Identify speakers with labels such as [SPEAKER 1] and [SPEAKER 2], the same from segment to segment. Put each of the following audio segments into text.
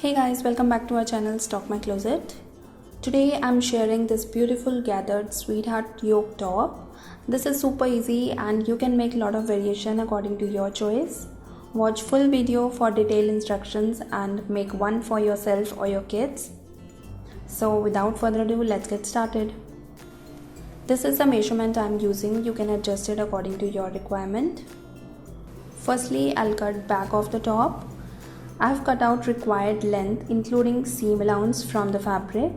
[SPEAKER 1] Hey guys, welcome back to our channel Stalk My Closet. Today I'm sharing this beautiful gathered sweetheart yoke top. This is super easy and you can make a lot of variation according to your choice. Watch full video for detailed instructions and make one for yourself or your kids. So without further ado, let's get started. This is the measurement I'm using. You can adjust it according to your requirement. Firstly, I'll cut back of the top. I've cut out required length including seam allowance from the fabric.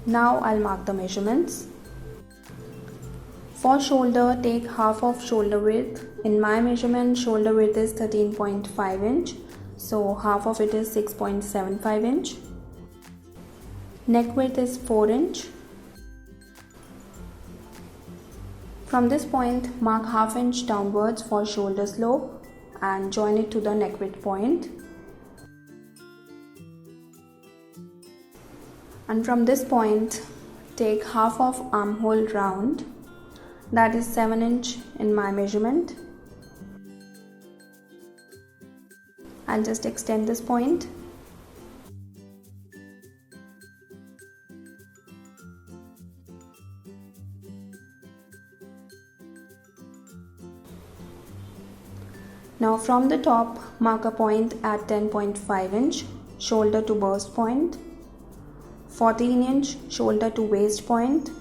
[SPEAKER 1] Now I'll mark the measurements. For shoulder, take half of shoulder width. In my measurement, shoulder width is 13.5 inch, so half of it is 6.75 inch. Neck width is 4 inch. From this point, mark half inch downwards for shoulder slope and join it to the neck width point. And from this point, take half of armhole round, that is 7 inch in my measurement. I'll just extend this point. Now from the top, mark a point at 10.5 inch shoulder to burst point, 14 inch shoulder to waist point,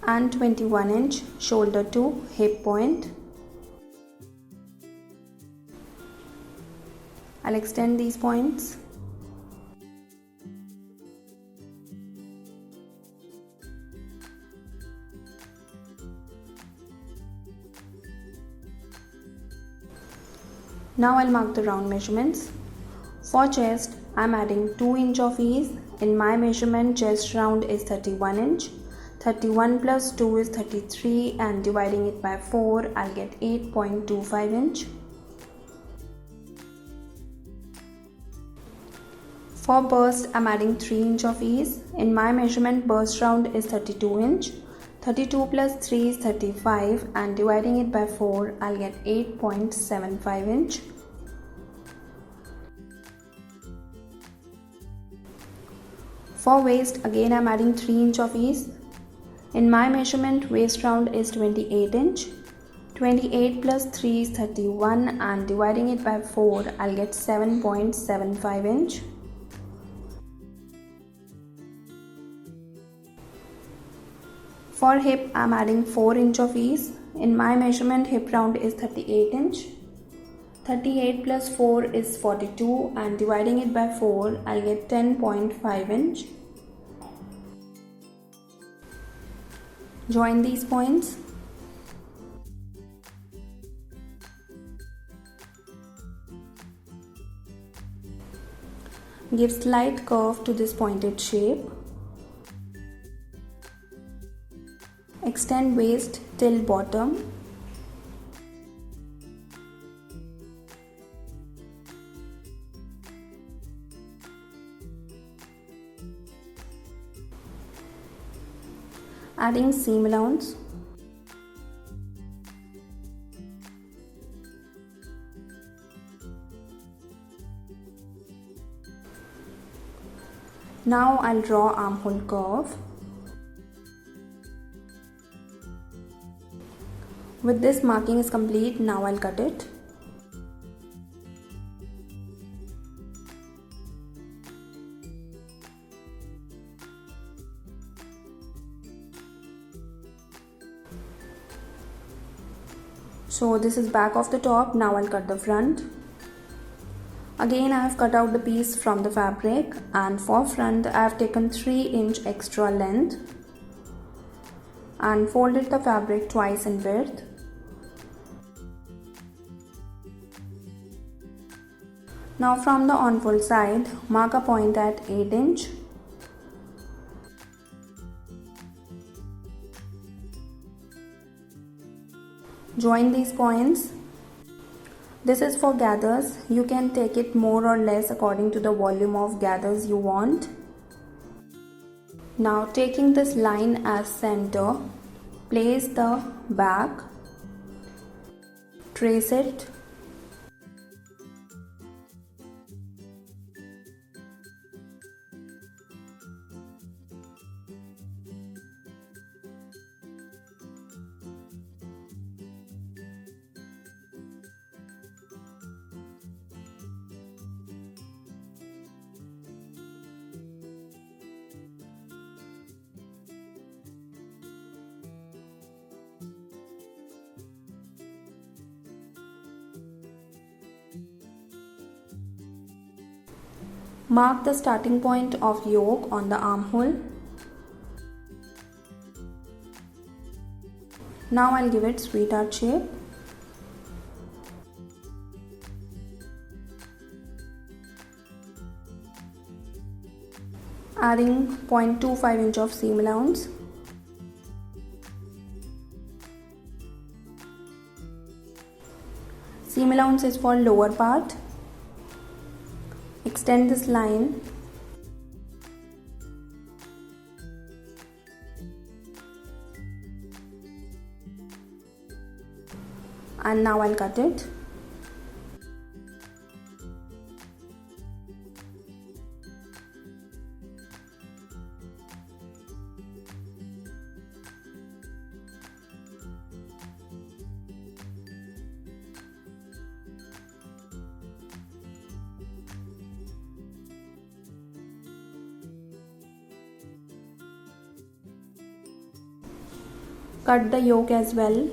[SPEAKER 1] and 21 inch shoulder to hip point. I'll extend these points. Now I'll mark the round measurements. For chest, I'm adding 2 inch of ease. In my measurement, chest round is 31 inch. 31 plus 2 is 33 and dividing it by 4, I'll get 8.25 inch. For burst, I'm adding 3 inch of ease. In my measurement, burst round is 32 inch. 32 plus 3 is 35 and dividing it by 4, I'll get 8.75 inch. For waist, again I'm adding 3 inch of ease. In my measurement, waist round is 28 inch. 28 plus 3 is 31 and dividing it by 4, I'll get 7.75 inch. For hip, I'm adding 4 inch of ease. In my measurement, hip round is 38 inch. 38 plus 4 is 42 and dividing it by 4, I'll get 10.5 inch. Join these points. Give slight curve to this pointed shape. Extend waist till bottom. Adding seam allowance. Now I'll draw armhole curve. With this, marking is complete. Now I'll cut it. So this is back of the top. Now I'll cut the front. Again, I have cut out the piece from the fabric, and for front I have taken 3 inch extra length and folded the fabric twice in width. Now from the unfold side, mark a point at 8 inch. Join these points. This is for gathers. You can take it more or less according to the volume of gathers you want. Now taking this line as center, place the back, trace it, Mark the starting point of yoke on the armhole. Now I'll give it sweetheart shape. Adding 0.25 inch of seam allowance. Seam allowance is for lower part. Extend this line. And now I'll cut it. Cut the yoke as well.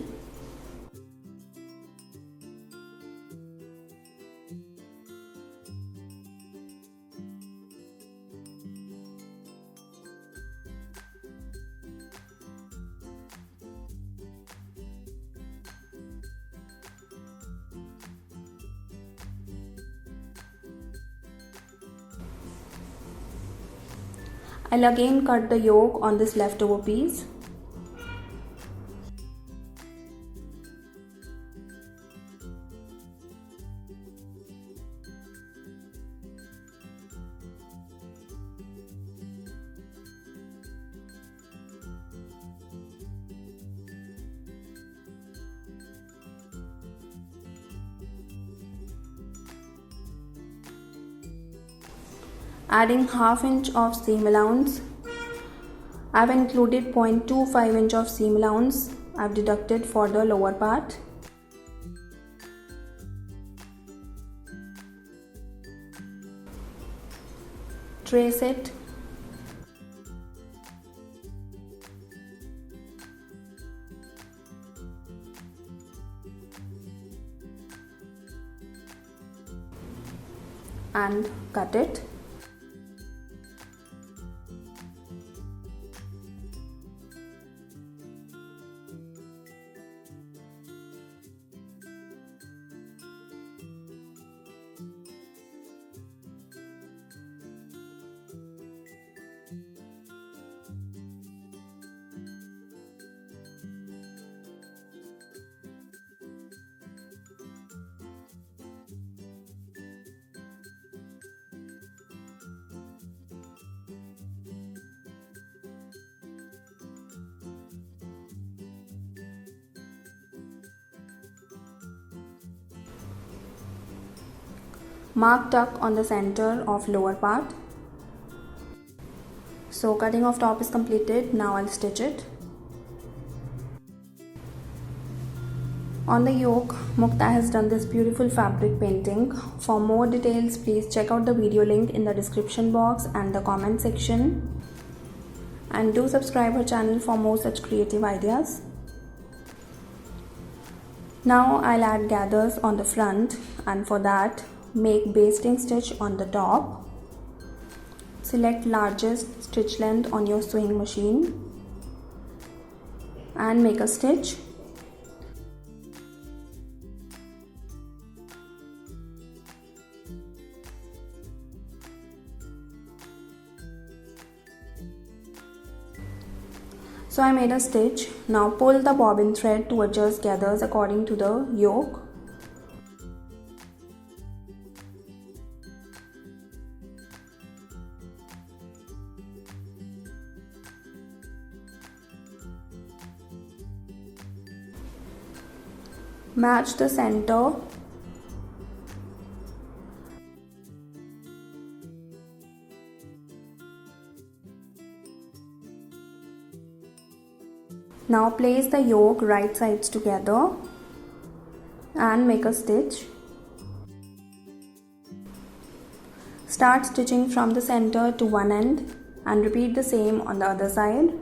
[SPEAKER 1] I'll again cut the yoke on this leftover piece. Adding half inch of seam allowance. I've included 0.25 inch of seam allowance I've deducted for the lower part. Trace it. And cut it. Mark tuck on the center of lower part. So cutting of top is completed. Now I'll stitch it. On the yoke, Mukta has done this beautiful fabric painting. For more details, please check out the video link in the description box and the comment section. And do subscribe her channel for more such creative ideas. Now I'll add gathers on the front, and for that, make basting stitch on the top. Select largest stitch length on your sewing machine and make a stitch. So I made a stitch. Now pull the bobbin thread to adjust gathers according to the yoke. Match the center. Now place the yoke right sides together and make a stitch. Start stitching from the center to one end and repeat the same on the other side.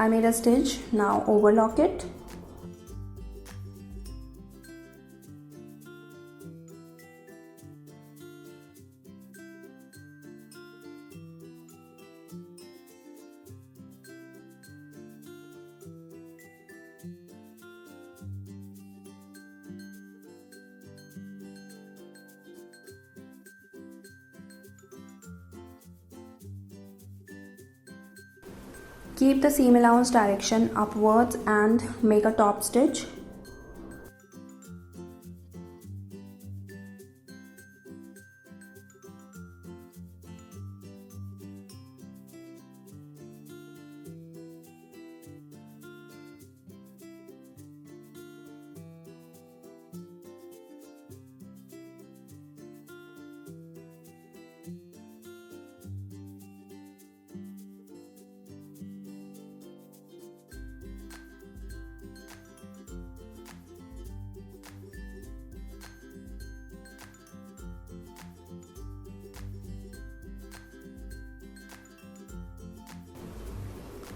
[SPEAKER 1] I made a stitch. Now overlock it. Keep the seam allowance direction upwards and make a top stitch.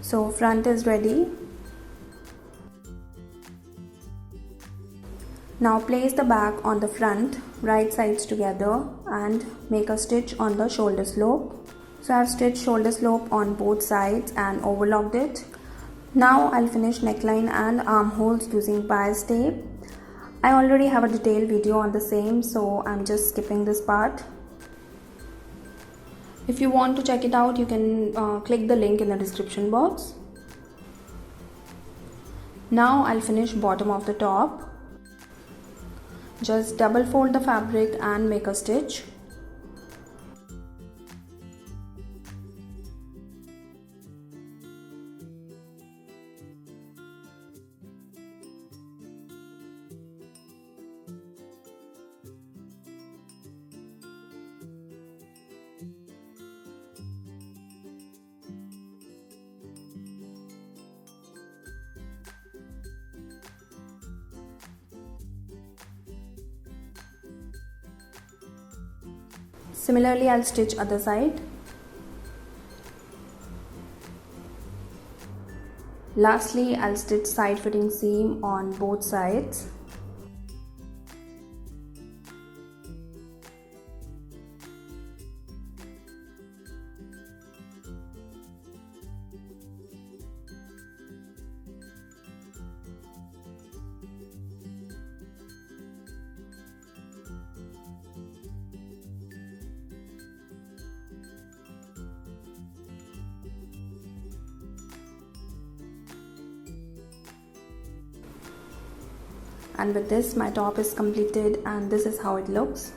[SPEAKER 1] So front is ready. Now place the back on the front, right sides together, and make a stitch on the shoulder slope. So I have stitched shoulder slope on both sides and overlocked it. Now I'll finish neckline and armholes using bias tape. I already have a detailed video on the same, so I'm just skipping this part. If you want to check it out, you can click the link in the description box. Now I'll finish bottom of the top. Just double fold the fabric and make a stitch. Similarly, I'll stitch other side. Lastly, I'll stitch side fitting seam on both sides. And with this, my top is completed and this is how it looks.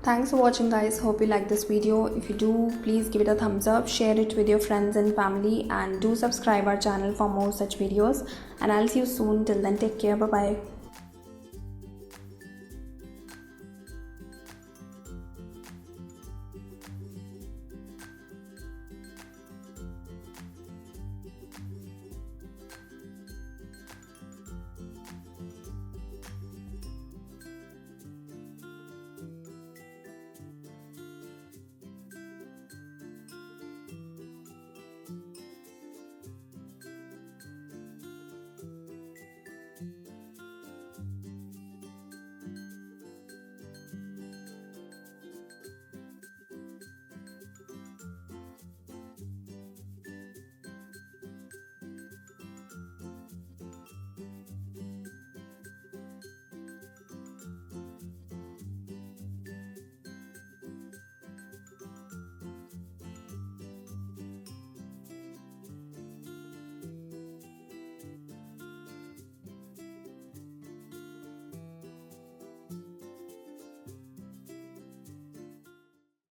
[SPEAKER 1] Thanks for watching, guys. Hope you like this video. If you do, please give it a thumbs up, share it with your friends and family, and do subscribe our channel for more such videos. And I'll see you soon. Till then, take care. Bye bye.